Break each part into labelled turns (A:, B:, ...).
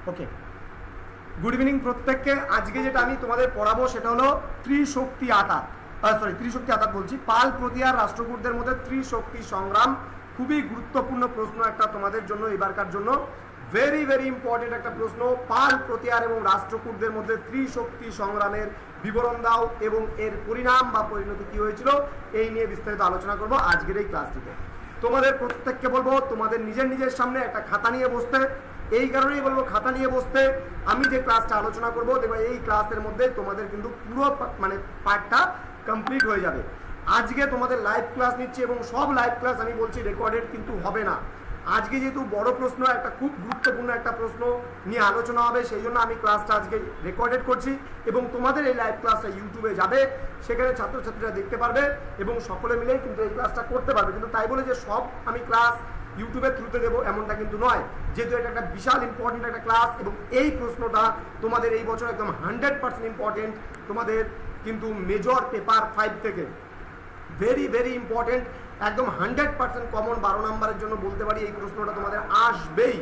A: ওকে, good evening প্রত্যেককে। আজকে যেটা আমি তোমাদের পড়াবো সেটা হলো ত্রিশক্তি আতাত, ত্রিশক্তি আতাত বলছি, পাল প্রতিয়ার রাষ্ট্রকূটদের মধ্যে ত্রিশক্তি সংগ্রাম। খুবই গুরুত্বপূর্ণ প্রশ্ন একটা তোমাদের জন্য, এবারকার জন্য ভেরি ভেরি ইম্পর্টেন্ট একটা প্রশ্ন। পাল প্রতিয়ার এবং রাষ্ট্রকূটদের মধ্যে ত্রিশক্তি সংগ্রামের বিবরণ দাও এবং এর পরিণাম বা পরিণতি কি হয়েছিল এই নিয়ে বিস্তারিত আলোচনা করব আজকের এই ক্লাসটিতে। তোমাদের প্রত্যেককে বলবো তোমাদের নিজের নিজের সামনে একটা খাতা নিয়ে বসতে। এই কারণেই বলবো খাতা নিয়ে বসতে, আমি যে ক্লাসটা আলোচনা করবো দেখবে এই ক্লাসের মধ্যে তোমাদের কিন্তু পুরো মানে পার্টটা কমপ্লিট হয়ে যাবে। আজকে তোমাদের লাইভ ক্লাস নিচ্ছি এবং সব লাইভ ক্লাস আমি বলছি রেকর্ডেড কিন্তু হবে না। আজকে যেহেতু বড় প্রশ্ন, একটা খুব গুরুত্বপূর্ণ একটা প্রশ্ন নিয়ে আলোচনা হবে, সেই জন্য আমি ক্লাসটা আজকে রেকর্ডেড করছি এবং তোমাদের এই লাইভ ক্লাসটা ইউটিউবে যাবে, সেখানে ছাত্রছাত্রীরা দেখতে পারবে এবং সকলে মিলেই কিন্তু এই ক্লাসটা করতে পারবে। কিন্তু তাই বলে যে সব আমি ক্লাস ইউটিউবের থ্রুতে দেবো এমনটা কিন্তু নয়, যেহেতু এটা একটা বিশাল ইম্পর্টেন্ট একটা ক্লাস এবং এই প্রশ্নটা তোমাদের এই বছর একদম 100% ইম্পর্টেন্ট, তোমাদের কিন্তু মেজর পেপার 5 থেকে ভেরি ভেরি ইম্পর্টেন্ট, একদম 100% কমন 12 নম্বরের জন্য বলতে পারি এই প্রশ্নটা তোমাদের আসবেই।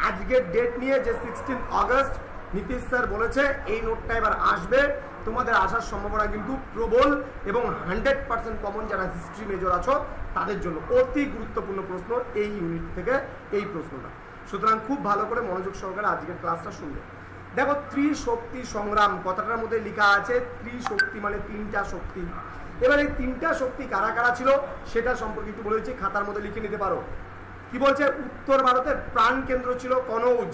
A: আজকের ডেট নিয়ে যে 16 আগস্ট নীতিশ স্যার বলেছে এই নোটটা এবার আসবে, তোমাদের আসার সম্ভাবনা কিন্তু প্রবল এবং 100% কমন যারা হিস্ট্রি মেজর আছো তাদের জন্য অতি গুরুত্বপূর্ণ প্রশ্ন এই ইউনিট থেকে এই প্রশ্নটা। সুতরাং খুব ভালো করে মনোযোগ সহকারে আজকের ক্লাসটা শুনবে। দেখো, ত্রিশক্তি সংগ্রাম কথাটার মধ্যে লেখা আছে ত্রিশক্তি মানে তিনটা শক্তি। এবার এই তিনটা শক্তি কারা কারা ছিল সেটা সম্পর্কে একটু বলেছি, খাতার মধ্যে লিখে নিতে পারো। কি বলছে? উত্তর ভারতের প্রাণ কেন্দ্র ছিল কনৌজ,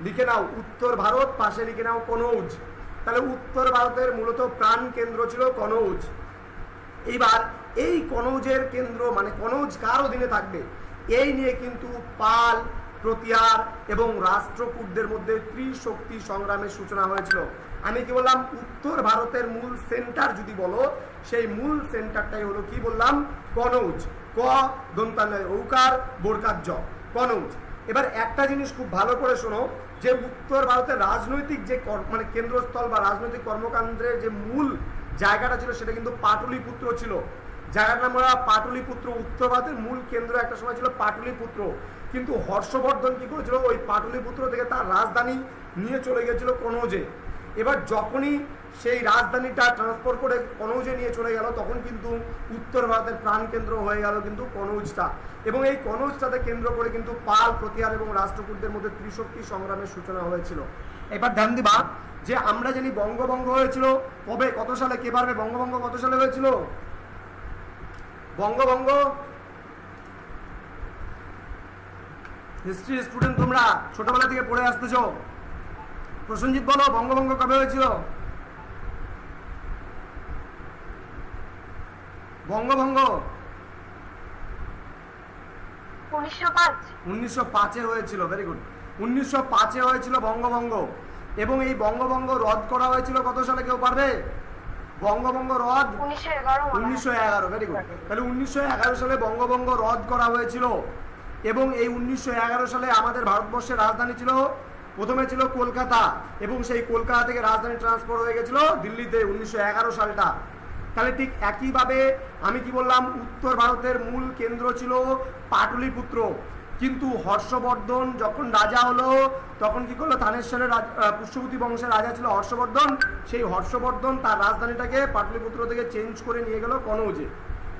A: লিখে নাও উত্তর ভারত, পাশে লিখে নাও কনৌজ। তাহলে উত্তর ভারতের মূলত প্রাণ কেন্দ্র ছিল কনৌজ। এইবার এই কনৌজের কেন্দ্র মানে কনৌজ কার অধীনে থাকবে এই নিয়ে কিন্তু পাল প্রতিয়ার এবং রাষ্ট্রকূটদের মধ্যে ত্রিশক্তি সংগ্রামের সূচনা হয়েছিল। আমি কি বললাম? উত্তর ভারতের মূল সেন্টার যদি বলো, সেই মূল সেন্টারটাই হলো কি বললাম? কনৌজ। ক দন্তালয় ঔকার বোরকার জ, কনৌজ। এবার একটা জিনিস খুব ভালো করে শোনো, যে উত্তর ভারতের রাজনৈতিক যে মানে কেন্দ্রস্থল বা রাজনৈতিক কর্মকাণ্ডের যে মূল জায়গাটা ছিল সেটা কিন্তু পাটলিপুত্র ছিল। জায়গাটার আমরা পাটলিপুত্র, উত্তর ভারতের মূল কেন্দ্র একটা সময় ছিল পাটলিপুত্র। কিন্তু হর্ষবর্ধন কি করেছিল? ওই পাটলিপুত্র থেকে তার রাজধানী নিয়ে চলে গেছিল কনৌজে। এবার যখনই সেই রাজধানীটা ট্রান্সফার করে কনৌজে নিয়ে চলে গেল, তখন কিন্তু উত্তর ভারতের প্রাণকেন্দ্র হয়ে গেল কিন্তু কনৌজটা। এবং এই কনৌজটাকে কেন্দ্র করে কিন্তু পাল প্রতিয়ার এবং রাষ্ট্রকূটদের মধ্যে ত্রিশক্তি সংগ্রামের সূচনা হয়েছিল। এবার ধ্যান দিবা যে আমরা জানি বঙ্গভঙ্গ হয়েছিল কবে, কত সালে? কে পারবে? বঙ্গভঙ্গ কত সালে হয়েছিল? বঙ্গভঙ্গ হিস্ট্রি স্টুডেন্ট তোমরা ছোটবেলা থেকে পড়ে আসতেছো। প্রসেনজিৎ বলো, বঙ্গভঙ্গ কবে হয়েছিল? বঙ্গভঙ্গ 1905-এ হয়েছিল। ভেরি গুড, 1905-এ হয়েছিল বঙ্গভঙ্গ। এবং এই বঙ্গভঙ্গ রদ করা হয়েছিল কত সালে? কেউ পারবে? বঙ্গভঙ্গ রদ 1911। Very good. তাহলে 1911 সালে বঙ্গভঙ্গ রদ করা হয়েছিল। এবং এই 1911 সালে আমাদের ভারতবর্ষের রাজধানী ছিল, প্রথমে ছিল কলকাতা, এবং সেই কলকাতা থেকে রাজধানী ট্রান্সফার হয়ে গেছিল দিল্লিতে 1911 সালটা। তাহলে ঠিক একইভাবে আমি কি বললাম? উত্তর ভারতের মূল কেন্দ্র ছিল পাটলিপুত্র। কিন্তু হর্ষবর্ধন যখন রাজা হলো তখন কি করলো? থানেশ্বরের পুষ্যভূতি বংশের রাজা ছিল হর্ষবর্ধন। সেই হর্ষবর্ধন তার রাজধানীটাকে পাটলিপুত্র থেকে চেঞ্জ করে নিয়ে গেল কনৌজে।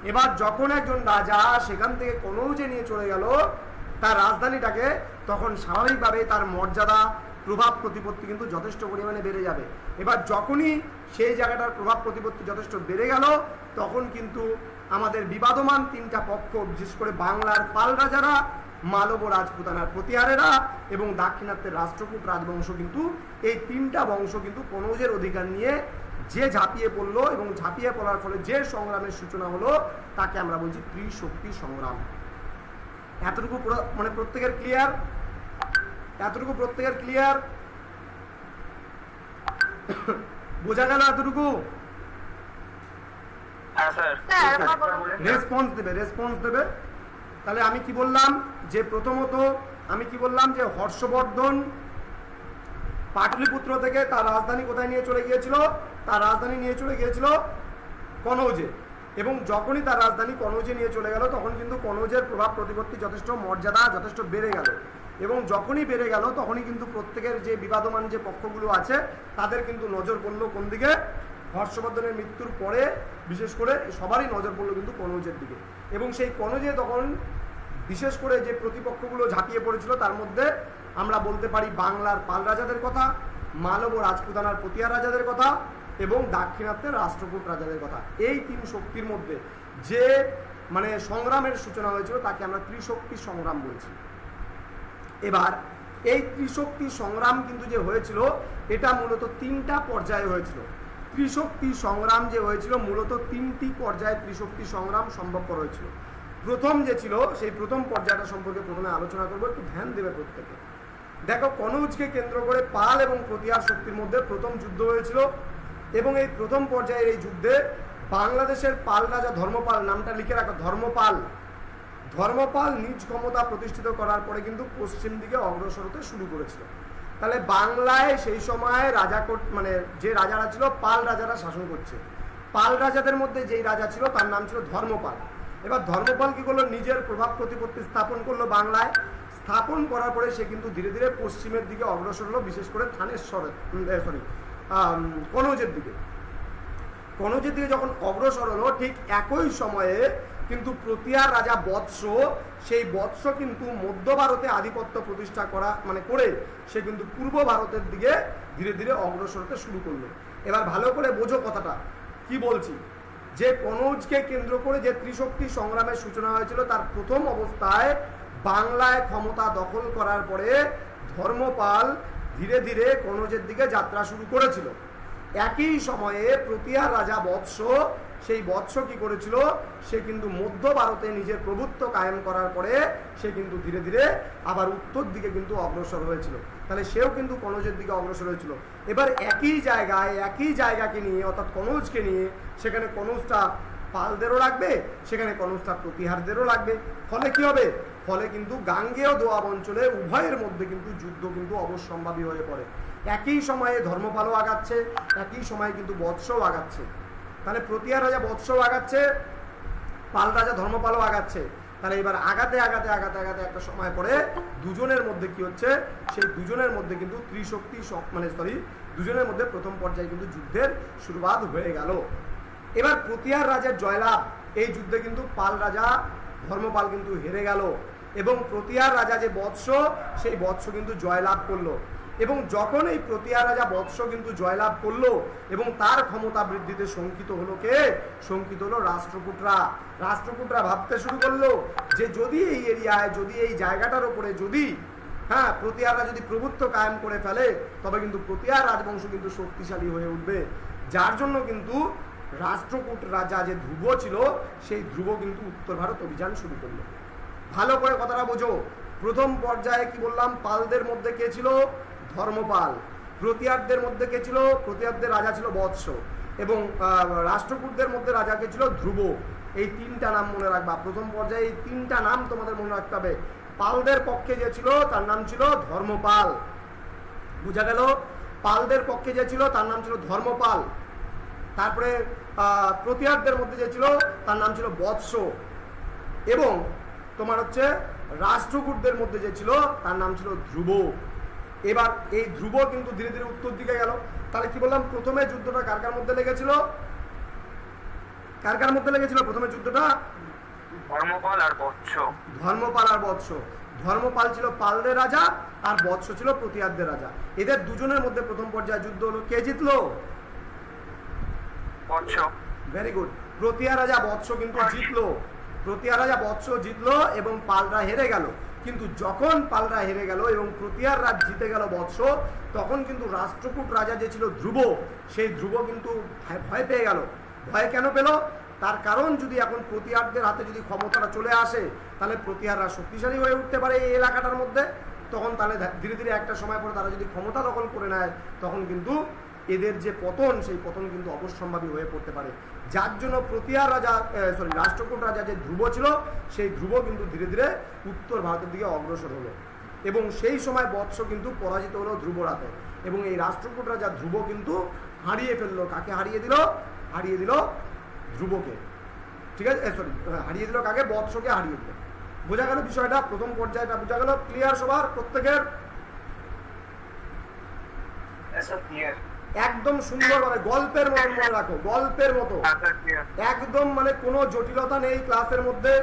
A: এবার যখন একজন রাজা সেখান থেকে কনৌজে নিয়ে চলে গেল তার রাজধানীটাকে, তখন স্বাভাবিকভাবে তার মর্যাদা, প্রভাব প্রতিপত্তি কিন্তু যথেষ্ট পরিমাণে বেড়ে যাবে। এবার যখনই সেই জায়গাটার প্রভাব প্রতিপত্তি যথেষ্ট বেড়ে গেল, তখন কিন্তু আমাদের বিবাদমান তিনটা পক্ষ, বিশেষ করে বাংলার পাল রাজারা, মালব রাজপুতানার প্রতিয়ারেরা এবং দাক্ষিণাত্যের রাষ্ট্রকূট রাজবংশ, কিন্তু এই তিনটা বংশ কিন্তু কনৌজের অধিকার নিয়ে যে ঝাঁপিয়ে পড়লো এবং ঝাঁপিয়ে পড়ার ফলে যে সংগ্রামের সূচনা হলো তাকে আমরা বলছি ত্রিশক্তি সংগ্রাম। এতটুকু মানে প্রত্যেকের ক্লিয়ার? এতটুকু প্রত্যেকের ক্লিয়ার? বোঝা গেল এতটুকু? রেসপন্স দেবে। তাহলে আমি কি বললাম? যে প্রথমত আমি কি বললাম? যে হর্ষবর্ধন পাটলিপুত্র থেকে তার রাজধানী কোথায় নিয়ে চলে গিয়েছিল? তার রাজধানী নিয়ে চলে গিয়েছিল কনৌজে। এবং যখনই তার রাজধানী কনৌজে নিয়ে চলে গেল তখন কিন্তু কনৌজের প্রভাব প্রতিপত্তি যথেষ্ট মর্যাদা যথেষ্ট বেড়ে গেল, এবং যখনই বেড়ে গেল তখনই কিন্তু প্রত্যেকের যে বিবাদমান যে পক্ষগুলো আছে তাদের কিন্তু নজর পড়লো কোন দিকে, হর্ষবর্ধনের মৃত্যুর পরে বিশেষ করে সবারই নজর পড়লো কিন্তু কনৌজের দিকে। এবং সেই কনৌজে তখন বিশেষ করে যে প্রতিপক্ষগুলো ঝাঁপিয়ে পড়েছিল তার মধ্যে আমরা বলতে পারি বাংলার পাল রাজাদের কথা, মালব ও রাজপুতানার পতিয়ার রাজাদের কথা এবং দাক্ষিণাত্যের রাষ্ট্রকূট রাজাদের কথা। এই তিন শক্তির মধ্যে যে মানে সংগ্রামের সূচনা হয়েছিল তাকে আমরা ত্রিশক্তি সংগ্রাম বলছি। এবার এই ত্রিশক্তি সংগ্রাম কিন্তু যে হয়েছিল এটা মূলত তিনটা পর্যায়ে হয়েছিল। ত্রিশক্তি সংগ্রাম যে হয়েছিল মূলত তিনটি পর্যায়ে ত্রিশক্তি সংগ্রাম সম্ভবপর হয়েছিল। প্রথম যে ছিল সেই প্রথম পর্যায়টা সম্পর্কে প্রথমে আলোচনা করবো, একটু ধ্যান দেবে প্রত্যেকে। দেখো, কনৌজকে কেন্দ্র করে পাল এবং প্রতিয়ার শক্তির মধ্যে প্রথম যুদ্ধ হয়েছিল এবং এই প্রথম পর্যায়ের এই যুদ্ধে বাংলাদেশের পাল রাজা ধর্মপাল, নামটা লিখে রাখো, ধর্মপাল নিজ ক্ষমতা প্রতিষ্ঠিত করার পরে কিন্তু পশ্চিম দিকে অগ্রসর হতে শুরু করেছিল। তাহলে বাংলায় সেই সময় রাজাকোট মানে যে রাজারা ছিল পাল রাজারা শাসন করছে। পাল রাজাদের মধ্যে যেই রাজা ছিল তার নাম ছিল ধর্মপাল। এবার ধর্মপাল কি করলো, নিজের প্রভাব প্রতিপত্তি স্থাপন করলো বাংলায়। স্থাপন করার পরে সে কিন্তু ধীরে ধীরে পশ্চিমের দিকে অগ্রসর হলো, বিশেষ করে কনৌজের দিকে। কনৌজের দিকে যখন অগ্রসর হলো ঠিক একই সময়ে কিন্তু প্রতিয়ার রাজা বৎস, সেই বৎস কিন্তু মধ্য ভারতে আধিপত্য প্রতিষ্ঠা করে সে কিন্তু পূর্ব ভারতের দিকে ধীরে ধীরে অগ্রসর হতে শুরু করলো। এবার ভালো করে বোঝো কথাটা কি বলছি, যে কনৌজকে কেন্দ্র করে যে ত্রিশক্তি সংগ্রামের সূচনা হয়েছিল তার প্রথম অবস্থায় বাংলায় ক্ষমতা দখল করার পরে ধর্মপাল ধীরে ধীরে কনৌজের দিকে যাত্রা শুরু করেছিল। একই সময়ে প্রতিয়ার রাজা বৎস, সেই বৎস কি করেছিল, সে কিন্তু মধ্য ভারতে নিজের প্রভুত্ব কায়েম করার পরে সে কিন্তু ধীরে ধীরে আবার উত্তর দিকে কিন্তু অগ্রসর হয়েছিল। তাহলে সেও কিন্তু কনৌজের দিকে অগ্রসর হয়েছিল। এবার একই জায়গাকে নিয়ে অর্থাৎ কনৌজকে নিয়ে সেখানে কনৌজটা পালদেরও লাগবে, সেখানে কনৌজটা প্রতিহারদেরও লাগবে। ফলে কি হবে, ফলে কিন্তু গাঙ্গেয় দোয়াব অঞ্চলে উভয়ের মধ্যে কিন্তু যুদ্ধ কিন্তু অবশ্যম্ভাবী হয়ে পড়ে। একই সময়ে ধর্মপালও আগাচ্ছে, একই সময়ে কিন্তু বৎসও আগাচ্ছে। তাহলে প্রতিয়ার রাজা বৎসও আগাচ্ছে, পাল রাজা ধর্মপালও আগাচ্ছে। তাহলে এবার আগাতে একটা সময় পরে দুজনের মধ্যে কি হচ্ছে, সেই দুজনের মধ্যে কিন্তু দুজনের মধ্যে প্রথম পর্যায়ে কিন্তু যুদ্ধের শুরুয়াত হয়ে গেল। এবার প্রতিয়ার রাজার জয়লাভ, এই যুদ্ধে কিন্তু পাল রাজা ধর্মপাল কিন্তু হেরে গেল এবং প্রতিয়ার রাজা যে বৎস, সেই বৎস কিন্তু জয়লাভ করলো। এবং যখন এই প্রতিয়ার রাজা বৎস কিন্তু জয়লাভ করলো এবং তার ক্ষমতা বৃদ্ধিতে শঙ্কিত হলো রাষ্ট্রকূটরা ভাবতে শুরু করলো যে যদি এই এরিয়ায়, যদি এই জায়গাটার উপরে যদি প্রতিয়াররা যদি প্রভুত্ব কায়েম করে ফেলে তবে কিন্তু প্রতিয়ার রাজবংশ কিন্তু শক্তিশালী হয়ে উঠবে। যার জন্য কিন্তু রাষ্ট্রকূট রাজা যে ধ্রুব ছিল সেই ধ্রুব কিন্তু উত্তর ভারত অভিযান শুরু করলো। ভালো করে কথাটা বোঝো। প্রথম পর্যায়ে কি বললাম, পালদের মধ্যে কে ছিল, ধর্মপাল। প্রতিয়ারদের মধ্যে কে ছিল, প্রতিয়ারদের রাজা ছিল বৎস এবং রাষ্ট্রকূটদের মধ্যে রাজা কে ছিল ধ্রুব। এই তিনটা নাম মনে রাখবা। প্রথম পর্যায়ে এই তিনটা নাম তোমাদের মনে রাখতে হবে। পালদের পক্ষে যে ছিল তার নাম ছিল ধর্মপাল, বুঝা গেল? পালদের পক্ষে যে ছিল তার নাম ছিল ধর্মপাল। তারপরে প্রতিয়ারদের মধ্যে যে ছিল তার নাম ছিল বৎস এবং তোমার হচ্ছে রাষ্ট্রকূটদের মধ্যে যে ছিল তার নাম ছিল ধ্রুব। এবার এই ধ্রুব কিন্তু ধীরে ধীরে উত্তর দিকে গেল। তাহলে কি বললাম, প্রথমে যুদ্ধটা কার মধ্যে লেগেছিল, প্রথমে যুদ্ধটা
B: ধর্মপাল আর বৎস।
A: ধর্মপাল ছিল পালদের রাজা আর বৎস ছিল প্রতিয়ারদের রাজা। এদের দুজনের মধ্যে প্রথম পর্যায়ে যুদ্ধ হলো। কে জিতলো?
B: বৎস।
A: Very good. প্রতিয়ার রাজা বৎস কিন্তু জিতলো এবং পালরা হেরে গেল। কিন্তু যখন পালরা হেরে গেল এবং প্রতিয়ার রাজ জিতে গেল বৎস, তখন কিন্তু রাষ্ট্রকূট রাজা যে ছিল ধ্রুব, সেই ধ্রুব কিন্তু ভয় পেয়ে গেল। ভয় কেন পেল? তার কারণ যদি এখন প্রতিয়ারদের হাতে যদি ক্ষমতাটা চলে আসে তাহলে প্রতিয়াররা শক্তিশালী হয়ে উঠতে পারে এই এলাকাটার মধ্যে। তখন তাহলে ধীরে ধীরে একটা সময় পরে তারা যদি ক্ষমতা দখল করে নেয় তখন কিন্তু এদের যে পতন, সেই পতন কিন্তু অবশ্যম্ভাবী হয়ে পড়তে পারে। যার জন্য রাষ্ট্রকূট রাজা যে ধ্রুব ছিল সেই ধ্রুব কিন্তু ধীরে ধীরে উত্তর ভারতের দিকে অগ্রসর হলো এবং সেই সময় বৎস কিন্তু পরাজিত হলো ধ্রুবর হাতে এবং এই রাষ্ট্রকূট রাজা ধ্রুব কিন্তু হারিয়ে ফেললো। কাকে হারিয়ে দিল? হারিয়ে দিল ধ্রুবকে। ঠিক আছে, সরি, হারিয়ে দিল কাকে? বৎসকে হারিয়ে দিল। বোঝা গেল বিষয়টা? প্রথম পর্যায়টা বোঝা গেল? ক্লিয়ার সবার প্রত্যেকের? একদম সুন্দরভাবে গল্পের মতো মনে রাখো, গল্পের মতো একদম, মানে কোনো জটিলতা নেই ক্লাসের মধ্যে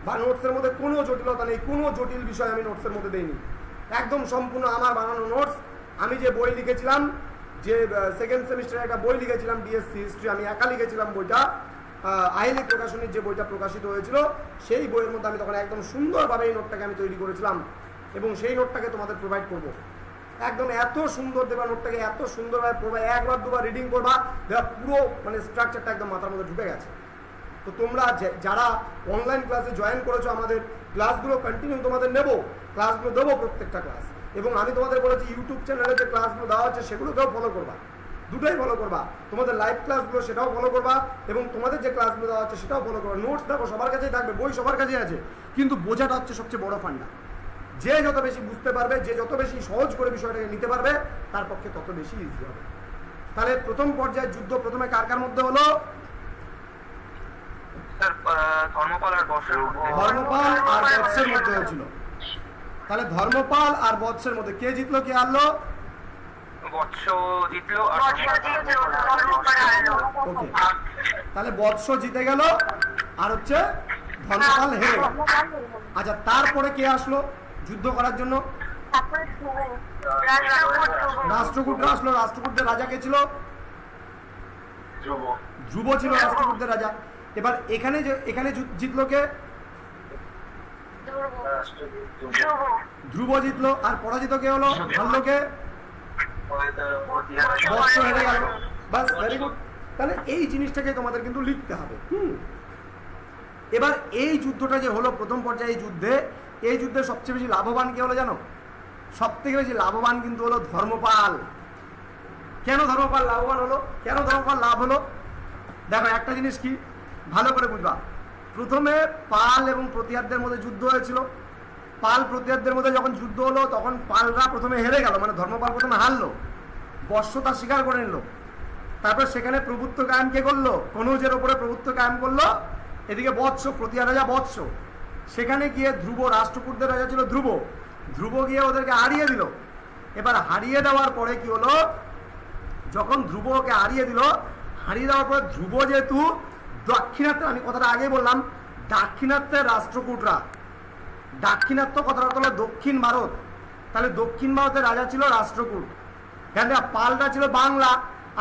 A: বা নোটসের মধ্যে, কোনো জটিলতা নেই, কোনো জটিল বিষয় আমি নোটসের মধ্যে দেইনি, একদম সম্পূর্ণ আমার বানানো নোটস। আমি যে বই লিখেছিলাম, যে সেকেন্ড সেমিস্টারে একটা বই লিখেছিলাম বিএসসি হিস্ট্রি, আমি একা লিখেছিলাম বইটা, আইলি প্রকাশনীর যে বইটা প্রকাশিত হয়েছিল সেই বইয়ের মধ্যে আমি তখন একদম সুন্দরভাবে এই নোটটাকে আমি তৈরি করেছিলাম এবং সেই নোটটাকে তোমাদের প্রোভাইড করব। একদম এত সুন্দর দেবা নোটটাকে, এত সুন্দরভাবে পড়বা, একবার দুবার রিডিং করবা, দেবা পুরো মানে স্ট্রাকচারটা একদম মাথার মধ্যে ঢুকে গেছে। তো তোমরা যারা অনলাইন ক্লাসে জয়েন করেছো, আমাদের ক্লাসগুলো কন্টিনিউ তোমাদের নেব, ক্লাসগুলো দেবো প্রত্যেকটা ক্লাস, এবং আমি তোমাদের বলেছি ইউটিউব চ্যানেলে যে ক্লাসগুলো দেওয়া হচ্ছে সেগুলোকেও ফলো করবা, দুটোই ফলো করবা। তোমাদের লাইভ ক্লাসগুলো সেটাও ফলো করবা এবং তোমাদের যে ক্লাসগুলো দেওয়া হচ্ছে সেটাও ফলো করবা। নোটস দেখো সবার কাছেই থাকবে, বই সবার কাছেই আছে, কিন্তু বোঝাটা হচ্ছে সবচেয়ে বড় ফান্ডা। যে যত বেশি বুঝতে পারবে, যে যত বেশি সহজ করে বিষয়টাকে নিতে পারবে, তার পক্ষে তত বেশি ইজি হবে। তাহলে প্রথম পর্যায়ের যুদ্ধ প্রথমে কার কার মধ্যে হলো?
B: ধর্মপাল আর বৎসের
A: মধ্যে হয়েছিল। তাহলে ধর্মপাল আর বৎসের মধ্যে কে জিতলো, কে হারলো?
B: বৎস জিতলো।
A: ওকে, তাহলে বৎস জিতে গেল আর হচ্ছে ধর্মপাল হেরে গেল। আচ্ছা, তারপরে কে আসলো যুদ্ধ করার জন্য? রাষ্ট্রকূটরা আসলো। রাষ্ট্রকূটদের রাজা কে ছিল? ধ্রুব ছিল রাষ্ট্রকূটদের রাজা। এবার এখানে জিতলো কে? ধ্রুব জিতলো। আর পরাজিত কে হলো? হারলো কে? বৎস হেরে গেল। বাস, ভেরি গুড। তাহলে এই জিনিসটাকে তোমাদের কিন্তু লিখতে হবে। এবার এই যুদ্ধটা যে হলো প্রথম পর্যায়ে যুদ্ধে, এই যুদ্ধে সবচেয়ে বেশি লাভবান কে হলো জানো? সব থেকে বেশি লাভবান কিন্তু হলো ধর্মপাল। কেন ধর্মপাল লাভবান হলো? কেন ধর্মপাল লাভ হলো? দেখো, একটা জিনিস কি ভালো করে বুঝবা। প্রথমে পাল এবং প্রতিহারদের মধ্যে যুদ্ধ হয়েছিল। পাল প্রতিহারদের মধ্যে যখন যুদ্ধ হলো তখন পালরা প্রথমে হেরে গেল, মানে ধর্মপাল প্রথমে হারলো, বর্ষতা স্বীকার করে নিল। তারপর সেখানে প্রভুত্ব কায়েম কে করলো? কনৌজের ওপরে প্রভুত্ব কায়েম করলো। এদিকে বৎস, প্রতিহার রাজা বৎস, সেখানে গিয়ে ধ্রুব, রাষ্ট্রকূটদের রাজা ছিল ধ্রুব, ধ্রুব গিয়ে ওদেরকে হারিয়ে দিল। এবার হারিয়ে দেওয়ার পরে কি হলো? যখন ধ্রুবকে হারিয়ে দিল, হারিয়ে দেওয়ার পরে ধ্রুব যেহেতু দাক্ষিণাত্যে, আমি কথাটা আগে বললাম, দাক্ষিণাত্যের রাষ্ট্রকূটরা, দাক্ষিণাত্য কথাটা হলো দক্ষিণ ভারত, তাহলে দক্ষিণ ভারতের রাজা ছিল রাষ্ট্রকূট। কেন? পালরা ছিল বাংলা,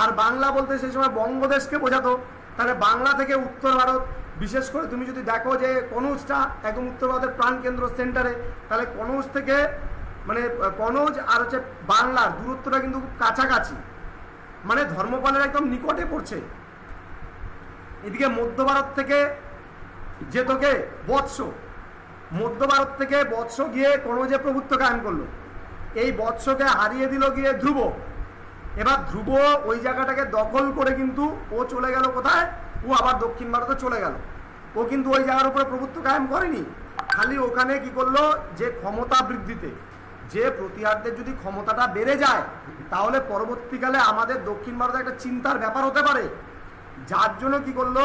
A: আর বাংলা বলতে সেই সময় বঙ্গদেশকে বোঝাতো। তাহলে বাংলা থেকে উত্তর ভারত, বিশেষ করে তুমি যদি দেখো যে কনৌজটা একদম উত্তর ভারতের প্রাণকেন্দ্র সেন্টারে, তাহলে কনৌজ থেকে মানে কনৌজ আর হচ্ছে বাংলার দূরত্বটা কিন্তু খুব কাছাকাছি, মানে ধর্মপালের একদম নিকটে পড়ছে। এদিকে মধ্য ভারত থেকে যেত কে? বৎস। মধ্য ভারত থেকে বৎস গিয়ে কনৌজে প্রভুত্ব কায়েম করলো। এই বৎসকে হারিয়ে দিল গিয়ে ধ্রুব। এবার ধ্রুব ওই জায়গাটাকে দখল করে কিন্তু ও চলে গেল কোথায়? ও আবার দক্ষিণ ভারতে চলে গেল। ও কিন্তু ওই জায়গার উপরে প্রভুত্ব কায়েম করেনি, খালি ওখানে কি করলো, যে ক্ষমতা বৃদ্ধিতে, যে প্রতিহারদের যদি ক্ষমতাটা বেড়ে যায় তাহলে পরবর্তীকালে আমাদের দক্ষিণ ভারতে একটা চিন্তার ব্যাপার হতে পারে, যার জন্য কি করলো,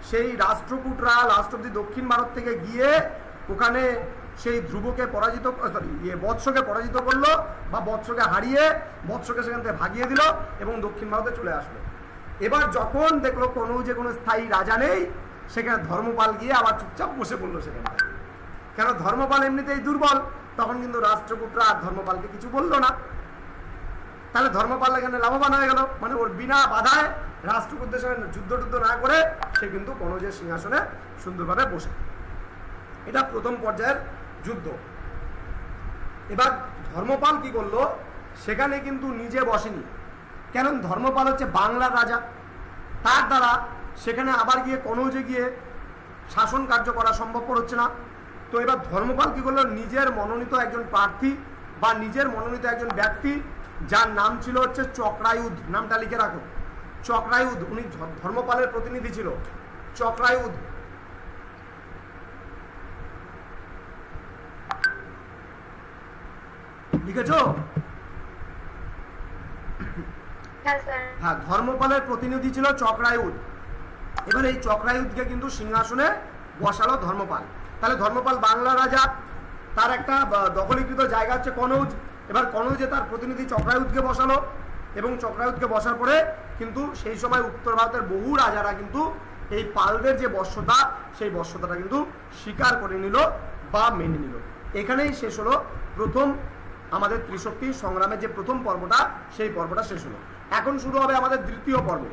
A: সেই রাষ্ট্রকূটরা লাস্ট অব্দি দক্ষিণ ভারত থেকে গিয়ে ওখানে সেই ধ্রুবকে পরাজিত, বৎসকে পরাজিত করলো, বা বৎসকে হারিয়ে বৎসকে সেখান থেকে ভাগিয়ে দিল এবং দক্ষিণ ভারতে চলে আসলো। এবার যখন দেখলো কনৌজে কোনো স্থায়ী রাজা নেই, সেখানে ধর্মপাল গিয়ে আবার চুপচাপ বসে পড়লো সেখানে। কেন? ধর্মপাল এমনিতেই দুর্বল, তখন কিন্তু রাষ্ট্রকূটরা আর ধর্মপালকে কিছু বললো না। তাহলে ধর্মপাল এখানে লাভবান হয়ে গেল, মানে ওর বিনা বাধায় রাষ্ট্রকূটদের সঙ্গে যুদ্ধ না করে সে কিন্তু কনৌজের সিংহাসনে সুন্দরভাবে বসে। এটা প্রথম পর্যায়ের যুদ্ধ। এবার ধর্মপাল কি করলো, সেখানে কিন্তু নিজে বসেনি, কেন? ধর্মপাল হচ্ছে বাংলার রাজা, তার দ্বারা সেখানে আবার গিয়ে কনৌজে গিয়ে শাসন কার্য করা সম্ভবপর হচ্ছে না। তো এবার ধর্মপাল কি করলো, নিজের মনোনীত একজন প্রার্থী বা নিজের মনোনীত একজন ব্যক্তি, যার নাম ছিল হচ্ছে চক্রায়ুধ, নামটা লিখে রাখো, চক্রায়ুধ, উনি ধর্মপালের প্রতিনিধি ছিল, চক্রায়ুধ। লিখেছ? হ্যাঁ, ধর্মপালের প্রতিনিধি ছিল চক্রায়ুধ। এবার এই চক্রায়ুধকে কিন্তু সিংহাসনে বসালো ধর্মপাল। তাহলে ধর্মপাল বাংলা রাজা, তার একটা দখলীকৃত জায়গা হচ্ছে কনৌজ। এবার কনৌজে তার প্রতিনিধি চক্রায়ুধকে বসালো, এবং চক্রায়ুধকে বসার পরে কিন্তু সেই সময় উত্তর ভারতের বহু রাজারা কিন্তু এই পালদের যে বশ্যতা, সেই বশ্যতাটা কিন্তু স্বীকার করে নিল বা মেনে নিল। এখানেই শেষ হলো প্রথম আমাদের ত্রিশক্তি সংগ্রামের যে প্রথম পর্বটা, সেই পর্বটা শেষ হলো। এখন শুরু হবে আমাদের দ্বিতীয় পর্ব।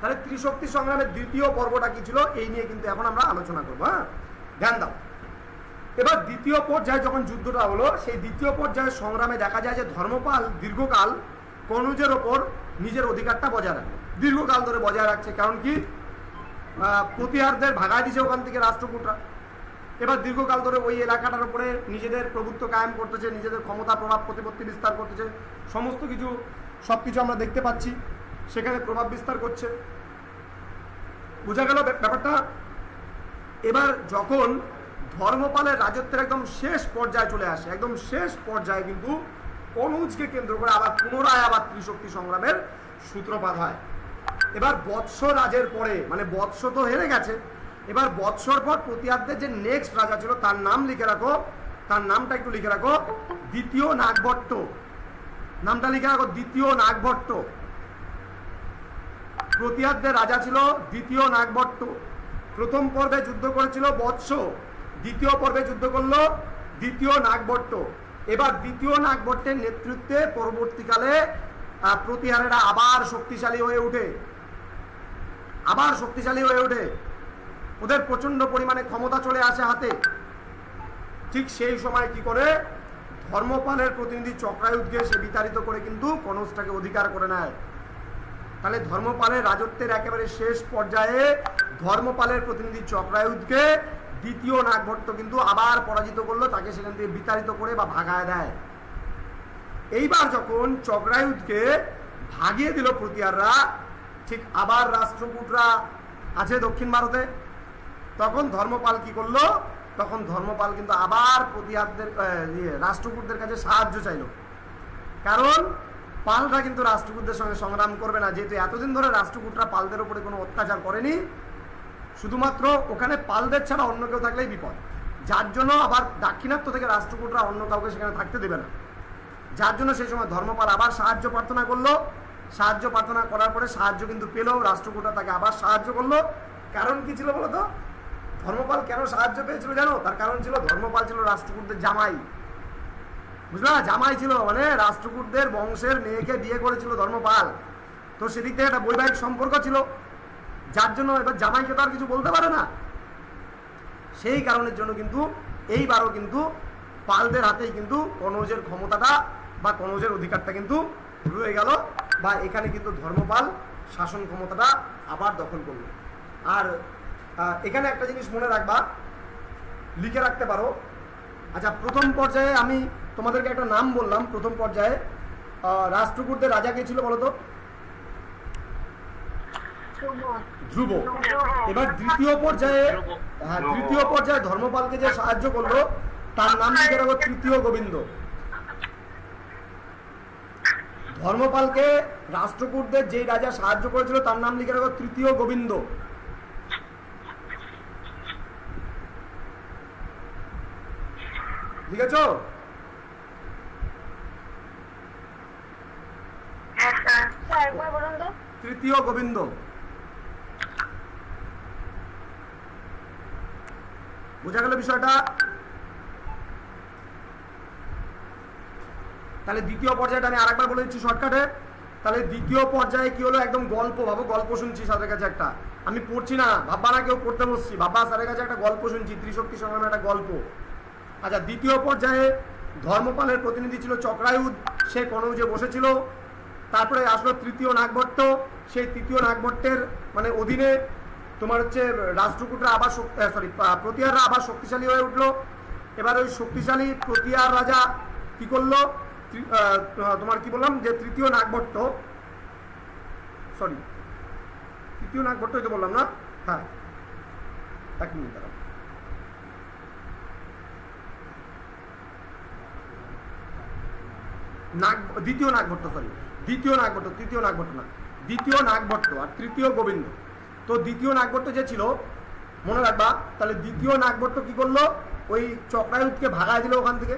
A: তাহলে ত্রিশক্তি সংগ্রামের দ্বিতীয় পর্বটা কি ছিল, এই নিয়ে কিন্তু এখন আমরা আলোচনা করবো। হ্যাঁ, ধ্যান দাও। এবার দ্বিতীয় পর্যায়ে যখন যুদ্ধটা হলো, সেই দ্বিতীয় পর্যায়ের সংগ্রামে দেখা যায় যে ধর্মপাল দীর্ঘকাল কনৌজের ওপর নিজের অধিকারটা বজায় রাখে, দীর্ঘকাল ধরে বজায় রাখছে। কারণ কি, প্রতিহারদের ভাগায় দিছে ওখান থেকে রাষ্ট্রকূটরা। এবার দীর্ঘকাল ধরে ওই এলাকাটার উপরে নিজেদের প্রভুত্ব কায়েম করতেছে, নিজেদের ক্ষমতা প্রভাব প্রতিপত্তি বিস্তার করতেছে, সমস্ত কিছু সব কিছু আমরা দেখতে পাচ্ছি সেখানে প্রভাব বিস্তার করছে। বোঝা গেল ব্যাপারটা। এবার যখন ধর্মপালের রাজত্বের একদম শেষ পর্যায়ে চলে আসে, একদম শেষ পর্যায়ে কিন্তু কনৌজকে কেন্দ্র করে আবার পুনরায় আবার ত্রিশক্তি সংগ্রামের সূত্রপাত হয়। এবার বৎস রাজের পরে, মানে বৎস তো হেরে গেছে, এবার বৎসর পর প্রতিহারদের যে নেক্সট রাজা ছিল তার নাম লিখে রাখো, তার নামটা একটু লিখে রাখো, দ্বিতীয় নাগভট্ট। নামটা লিখে রাখো, দ্বিতীয় নাগভট্ট। প্রতিহারদের রাজা ছিল দ্বিতীয় নাগভট্ট। প্রথম পর্বে যুদ্ধ করেছিল বৎস, দ্বিতীয় পর্বে যুদ্ধ করলো দ্বিতীয় নাগভট্ট। এবার দ্বিতীয় নাগভট্টের নেতৃত্বে পরবর্তীকালে প্রতিহারেরা আবার শক্তিশালী হয়ে ওঠে, আবার শক্তিশালী হয়ে ওঠে, ওদের প্রচন্ড পরিমাণে ক্ষমতা চলে আসে হাতে। ঠিক সেই সময় কি করে, ধর্মপালের প্রতিনিধি চক্রায়ুধকে সে বিতাড়িত করে কিন্তু কনৌজটাকে অধিকার করে নেয়। তাহলে ধর্মপালের রাজত্বের একেবারে শেষ পর্যায়ে ধর্মপালের প্রতিনিধি চক্রায়ুধকে দ্বিতীয় নাগভট্ট কিন্তু আবার পরাজিত করলো, তাকে সেখান থেকে বিতাড়িত করে বা ভাগায় দেয়। এইবার যখন চক্রায়ুধকে ভাগিয়ে দিল প্রতিহাররা, ঠিক আবার রাষ্ট্রকূটরা আছে দক্ষিণ ভারতে, তখন ধর্মপাল কি করলো, তখন ধর্মপাল কিন্তু আবার প্রতিহারদের রাষ্ট্রকূটদের কাছে সাহায্য চাইল। কারণ পালরা কিন্তু রাষ্ট্রকূটদের সঙ্গে সংগ্রাম করবে না, যেহেতু এতদিন ধরে রাষ্ট্রকূটরা পালদের উপরে কোনো অত্যাচার করেনি, শুধুমাত্র ওখানে পালদের ছাড়া অন্য কেউ থাকলেই বিপদ। যার জন্য আবার দাক্ষিণাত্য থেকে রাষ্ট্রকূটরা অন্য কাউকে সেখানে থাকতে দেবে না। যার জন্য সেই সময় ধর্মপাল আবার সাহায্য প্রার্থনা করলো। সাহায্য প্রার্থনা করার পরে সাহায্য কিন্তু পেল, রাষ্ট্রকূটরা তাকে আবার সাহায্য করলো। কারণ কি ছিল বলতো, ধর্মপাল কেন সাহায্য পেয়েছিল জানো? তার কারণ ছিল ধর্মপাল ছিল রাষ্ট্রকূটদের জামাই, বুঝলা, জামাই ছিল, মানে রাষ্ট্রকূটদের বংশের মেয়েকে বিয়ে করেছিল ধর্মপাল। তো সেদিক থেকে একটা বৈবাহিক সম্পর্ক ছিল, যার জন্য এবার জামাইকে তো আর কিছু বলতে পারে না। সেই কারণের জন্য কিন্তু এইবারও কিন্তু পালদের হাতেই কিন্তু কনৌজের ক্ষমতাটা বা কনৌজের অধিকারটা কিন্তু রয়ে গেল, বা এখানে কিন্তু ধর্মপাল শাসন ক্ষমতাটা আবার দখল করল। আর এখানে একটা জিনিস মনে রাখবা, লিখে রাখতে পারো। আচ্ছা, প্রথম পর্যায়ে আমি তোমাদেরকে একটা নাম বললাম, প্রথম পর্যায়ে রাষ্ট্রকূটদের রাজা কে ছিল বলো তো? ধ্রুব। এবার দ্বিতীয় পর্যায়ে, হ্যাঁ, দ্বিতীয় পর্যায়ে ধর্মপালকে যে সাহায্য করলো তার নাম লিখে রাখো তৃতীয় গোবিন্দ। ধর্মপালকে রাষ্ট্রকূটদের যে রাজা সাহায্য করেছিল তার নাম লিখে রাখো তৃতীয় গোবিন্দ। লিখেছ? তৃতীয় গোবিন্দ। বোঝা গেল বিষয়টা? তাহলে দ্বিতীয় পর্যায়টা আমি আরেকবার বলে দিচ্ছি শর্টকাটে। তাহলে দ্বিতীয় পর্যায়ে কি হলো, একদম গল্প ভাবো, গল্প শুনছি স্যারের কাছে একটা, আমি পড়ছি না, ভাববা না কেউ পড়তে বসছি, ভাববা স্যারের কাছে একটা গল্প শুনছি, ত্রিশক্তি সংগ্রামের একটা গল্প। আচ্ছা, দ্বিতীয় পর্যায়ে ধর্মপালের প্রতিনিধি ছিল চক্রায়ুধ, সে কনৌজে বসেছিল। তারপরে আসলো তৃতীয় নাগভট্ট, সেই তৃতীয় নাগভট্টের মানে অধীনে তোমার হচ্ছে রাষ্ট্রকূটরা আবার প্রতিহাররা আবার শক্তিশালী হয়ে উঠলো। এবার ওই শক্তিশালী প্রতিহার রাজা কি করলো, তোমার কি বললাম যে তৃতীয় নাগভট্ট, সরি তৃতীয় নাগভট্ট তো বললাম না, হ্যাঁ এক মিনিট দাঁড়াও। দ্বিতীয় নাগভট্ট, সরি দ্বিতীয় নাগভট্ট, তৃতীয় নাগভট্ট না, দ্বিতীয় নাগভট্ট আর তৃতীয় গোবিন্দ। তো দ্বিতীয় নাগভট্ট যে ছিল, মনে রাখবা, তাহলে দ্বিতীয় নাগভট্ট কি করলো, ওই চক্রায়ুধকে ভাগায় দিল ওখান থেকে।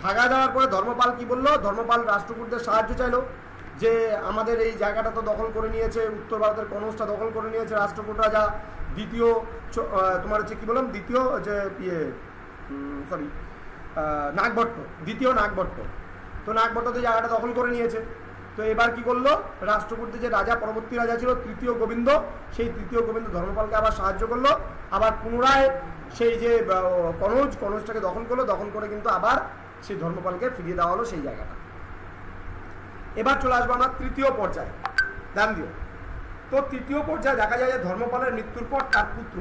A: ভাগায় দেওয়ার পরে ধর্মপাল কি বললো, ধর্মপাল রাষ্ট্রকূটদের সাহায্য চাইলো যে আমাদের এই জায়গাটা তো দখল করে নিয়েছে, উত্তর ভারতের কনৌজটা দখল করে নিয়েছে রাষ্ট্রকূট রাজা দ্বিতীয়, তোমার হচ্ছে কি বললাম, দ্বিতীয় যে নাগভট্ট, দ্বিতীয় নাগভট্ট। তো নাগভট্ট তো জায়গাটা দখল করে নিয়েছে। তো এবার কি করলো, রাষ্ট্রকূটদের যে রাজা, পরবর্তী রাজা ছিল তৃতীয় গোবিন্দ, সেই তৃতীয় গোবিন্দ ধর্মপালকে আবার সাহায্য করলো, আবার পুনরায় সেই যে কনৌজটাকে দখল করলো, দখল করে কিন্তু আবার সেই ধর্মপালকে ফিরিয়ে দেওয়া হলো সেই জায়গাটা। এবার চলে আসবো আমরা তৃতীয় পর্যায়ে, ধ্যান দিও। তো তৃতীয় পর্যায়ে দেখা যায় যে ধর্মপালের মৃত্যুর পর তার পুত্র,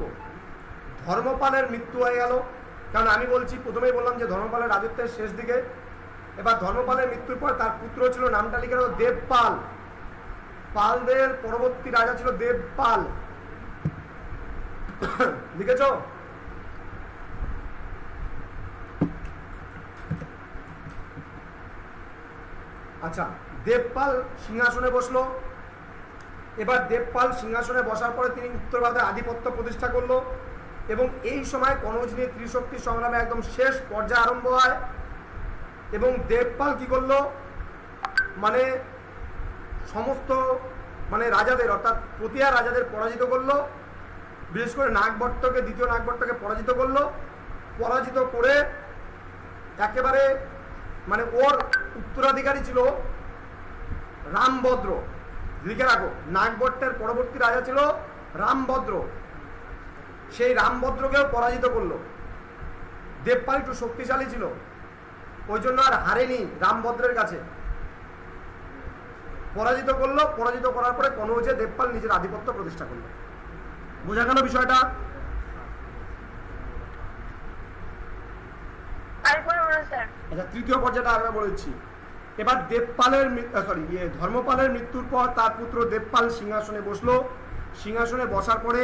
A: ধর্মপালের মৃত্যু হয়ে গেল। কারণ আমি বলছি, প্রথমেই বললাম যে ধর্মপালের রাজত্বের শেষ দিকে। এবার ধর্মপালের মৃত্যুর পর তার পুত্র ছিল, নামটা লিখে রাখো, দেবপাল। পালদের পরবর্তী রাজা ছিল দেবপাল, লিখেছ? আচ্ছা, দেবপাল সিংহাসনে বসলো। এবার দেবপাল সিংহাসনে বসার পরে তিনি উত্তর ভারতের আধিপত্য প্রতিষ্ঠা করলো, এবং এই সময় কনৌজ নিয়ে ত্রিশক্তি সংগ্রামে একদম শেষ পর্যায়ে আরম্ভ হয়। এবং দেবপাল কি করলো, মানে সমস্ত রাজাদের, অর্থাৎ প্রতিয়া রাজাদের পরাজিত করলো, বিশেষ করে নাগভট্টকে, দ্বিতীয় নাগভট্টকে পরাজিত করলো। পরাজিত করে একেবারে ওর উত্তরাধিকারী ছিল রামভদ্র, লিখে রাখো, নাগভট্টের পরবর্তী রাজা ছিল রামভদ্র। সেই রামভদ্রকেও পরাজিত করলো। দেবপাল একটু শক্তিশালী ছিল, ওই জন্য আর হারেনি রামভদ্রের কাছে, পরাজিত করলো। পরাজিত করার পরে কনৌজে দেবপাল নিজের আধিপত্য প্রতিষ্ঠা করলো। বোঝা গেল বিষয়টা? আচ্ছা, তৃতীয় পর্যায়টা আমরা বলেছি। এবার দেবপালের ধর্মপালের মৃত্যুর পর তার পুত্র দেবপাল সিংহাসনে বসলো। সিংহাসনে বসার পরে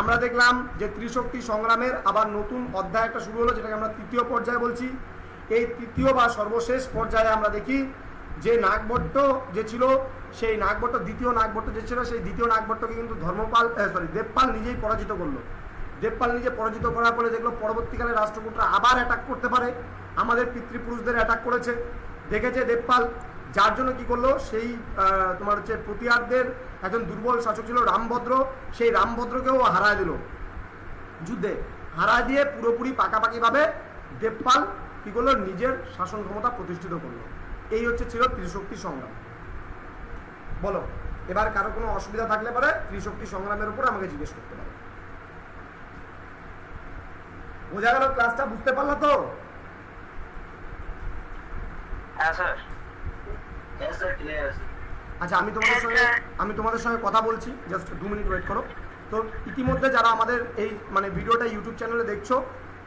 A: আমরা দেখলাম যে ত্রিশক্তি সংগ্রামের আবার নতুন অধ্যায় একটা শুরু হলো, যেটাকে আমরা তৃতীয় পর্যায়ে বলছি। এই তৃতীয় বা সর্বশেষ পর্যায়ে আমরা দেখি যে নাগভট্ট যে ছিল, সেই নাগভট্ট, দ্বিতীয় নাগভট্ট যে ছিল, সেই দ্বিতীয় নাগভট্টকে কিন্তু দেবপাল নিজেই পরাজিত করলো। দেবপাল নিজে পরাজিত করার পরে দেখলো পরবর্তীকালে রাষ্ট্রকূটরা আবার অ্যাটাক করতে পারে, আমাদের পিতৃপুরুষদের অ্যাটাক করেছে, দেখেছে দেবপাল। যার জন্য কি করলো, সেই তোমার হচ্ছে প্রতিহারদের একজন দুর্বল শাসক ছিল রামভদ্র, সেই রামভদ্রকেও হারায় দিল যুদ্ধে। হারায় দিয়ে পুরোপুরি পাকাপাকিভাবে দেবপাল কি করলো, নিজের শাসন ক্ষমতা প্রতিষ্ঠিত করলো। এই ছিল ত্রিশক্তি সংগ্রাম। বলো, এবার কারো কোনো অসুবিধা থাকলে পারে ত্রিশক্তি সংগ্রামের উপর আমাকে জিজ্ঞেস করতে পারে। বোঝা গেল? ক্লাসটা বুঝতে পারলো তো?
B: হ্যাঁ স্যার।
A: আচ্ছা, আমি তোমাদের সঙ্গে কথা বলছি, জাস্ট 2 মিনিট ওয়েট করো। তো ইতিমধ্যে যারা আমাদের এই ভিডিওটা ইউটিউব চ্যানেলে দেখছো,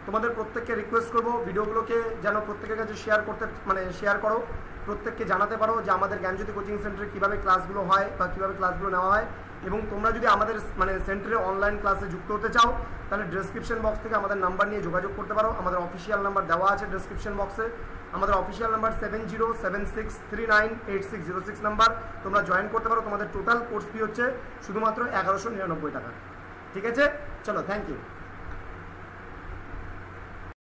A: তোমাদের প্রত্যেককে রিকোয়েস্ট করবো ভিডিওগুলোকে যেন প্রত্যেকের কাছে শেয়ার করো, প্রত্যেককে জানাতে পারো যে আমাদের জ্ঞানজ্যোতি কোচিং সেন্টারে কীভাবে ক্লাসগুলো হয় বা কীভাবে ক্লাসগুলো নেওয়া হয়। এবং তোমরা যদি আমাদের সেন্টারে অনলাইন ক্লাসে যুক্ত হতে চাও, তাহলে ডেসক্রিপশন বক্স থেকে আমাদের নাম্বার নিয়ে যোগাযোগ করতে পারো। আমাদের অফিসিয়াল নাম্বার দেওয়া আছে ডেসক্রিপশন বক্সে। আমাদের অফিসিয়াল নাম্বার 7076398606 নাম্বার। তোমরা জয়েন করতে পারো। তোমাদের টোটাল কোর্স ফি হচ্ছে শুধুমাত্র 1199 টাকা। ঠিক আছে, চলো, থ্যাংক ইউ।